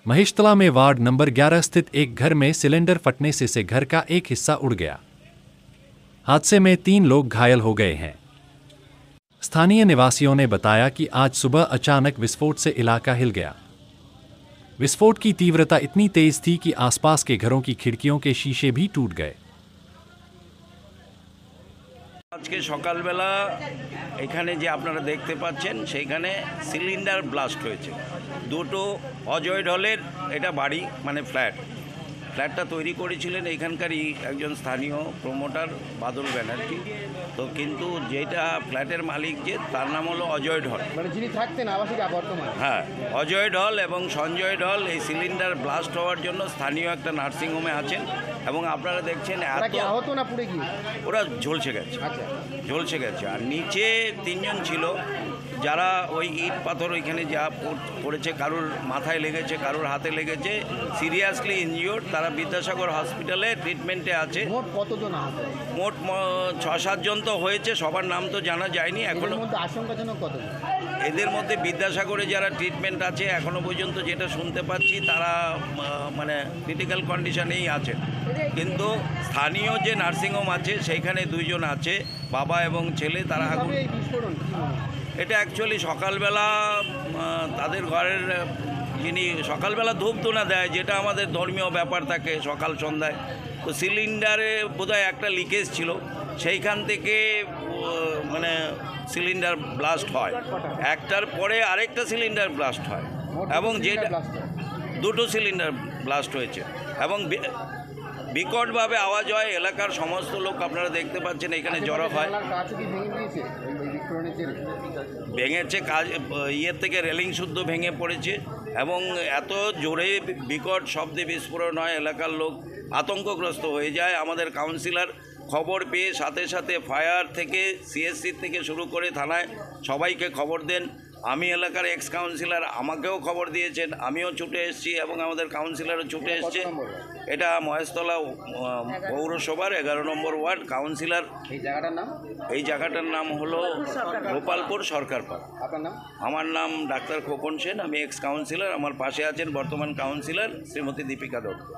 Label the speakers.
Speaker 1: महेशतला में ward number 11 स्थित एक घर में सिलेंडर फटने से घर का एक हिस्सा उड़ गया। हादसे में 3 लोग घायल हो गए हैं। स्थानीय निवासियों ने बताया कि आज सुबह अचानक विस्फोट से इलाका हिल गया। विस्फोट की तीव्रता इतनी तेज थी कि आसपास के घरों की खिड़कियों के शीशे भी टूट गए।
Speaker 2: আজকে সকালবেলা এখানে যে আপনারা দেখতে পাচ্ছেন সেইখানে সিলিন্ডার ব্লাস্ট হয়েছে। দুটো অজয় ঢলের এটা বাড়ি মানে ফ্ল্যাটটা তৈরি করেছিলেন এখানকারই একজন স্থানীয় প্রমোটার বাদল ব্যানার্জি। তো কিন্তু যেটা ফ্ল্যাটের মালিক যে তার নাম হলো অজয় ঢল,
Speaker 3: মানে যিনি থাকতেন আবাসিক বর্তমানে।
Speaker 2: হ্যাঁ, অজয় ঢল এবং সঞ্জয় ঢল এই সিলিন্ডার ব্লাস্ট হওয়ার জন্য স্থানীয় একটা নার্সিংহোমে আছেন এবং আপনারা দেখছেন এত
Speaker 3: আহত না পুড়ে গিয়ে
Speaker 2: ওরা ঝলসে গেছে।
Speaker 3: আচ্ছা,
Speaker 2: ঝলসে গেছে। আর নিচে 3 জন ছিল যারা ওই ইট পাথর ওইখানে যা পড়েছে, কারুর মাথায় লেগেছে, কারুর হাতে লেগেছে, সিরিয়াসলি ইনজিওর্ড। তারা বিদ্যাসাগর হসপিটালে ট্রিটমেন্টে আছে।
Speaker 3: মোট কতজন আহত?
Speaker 2: মোট 6-7 জন তো হয়েছে, সবার নাম তো জানা যায়নি এখনো।
Speaker 3: আশঙ্কাজনক কতজন?
Speaker 2: এদের মধ্যে বিদ্যাসাগরে যারা ট্রিটমেন্ট আছে এখনো পর্যন্ত যেটা শুনতে পাচ্ছি তারা মানে ক্রিটিক্যাল কন্ডিশনেই আছেন। কিন্তু স্থানীয় যে নার্সিংহোম আছে সেইখানে 2 জন আছে, বাবা এবং ছেলে। তারা এটা অ্যাকচুয়ালি সকালবেলা তাদের ঘরের যিনি সকালবেলা ধূপধুনা দেয়, যেটা আমাদের ধর্মীয় ব্যাপার থাকে সকাল সন্ধ্যায়, তো সিলিন্ডারে বোধহয় একটা লিকেজ ছিল, সেইখান থেকে মানে সিলিন্ডার ব্লাস্ট হয়। একটার পরে আরেকটা সিলিন্ডার ব্লাস্ট হয় এবং যেটা 2টো সিলিন্ডার ব্লাস্ট হয়েছে এবং বিকটভাবে আওয়াজ হয়। এলাকার সমস্ত লোক আপনারা দেখতে পাচ্ছেন এখানে জড়ো হয়। ভেঙেছে, কাজ ইয়ের থেকে রেলিং শুদ্ধ ভেঙে পড়েছে এবং এত জোরে বিকট শব্দে বিস্ফোরণ হয়, এলাকার লোক আতঙ্কগ্রস্ত হয়ে যায়। আমাদের কাউন্সিলর খবর পেয়ে সাথে সাথে ফায়ার থেকে সিএসসি থেকে শুরু করে থানায় সবাইকে খবর দেন। আমি এলাকার এক্স কাউন্সিলর, আমাকেও খবর দিয়েছেন, আমিও ছুটে এসেছি এবং আমাদের কাউন্সিলরও ছুটে এসছে। এটা মহেশতলা পৌরসভার 11 নম্বর ওয়ার্ড। কাউন্সিলর এই জায়গাটার নাম হলো গোপালপুর সরকারপাড়া। আমার নাম ডাক্তার খোকন সেন, আমি এক্স কাউন্সিলর। আমার পাশে আছেন বর্তমান কাউন্সিলর শ্রীমতী দীপিকা দত্ত।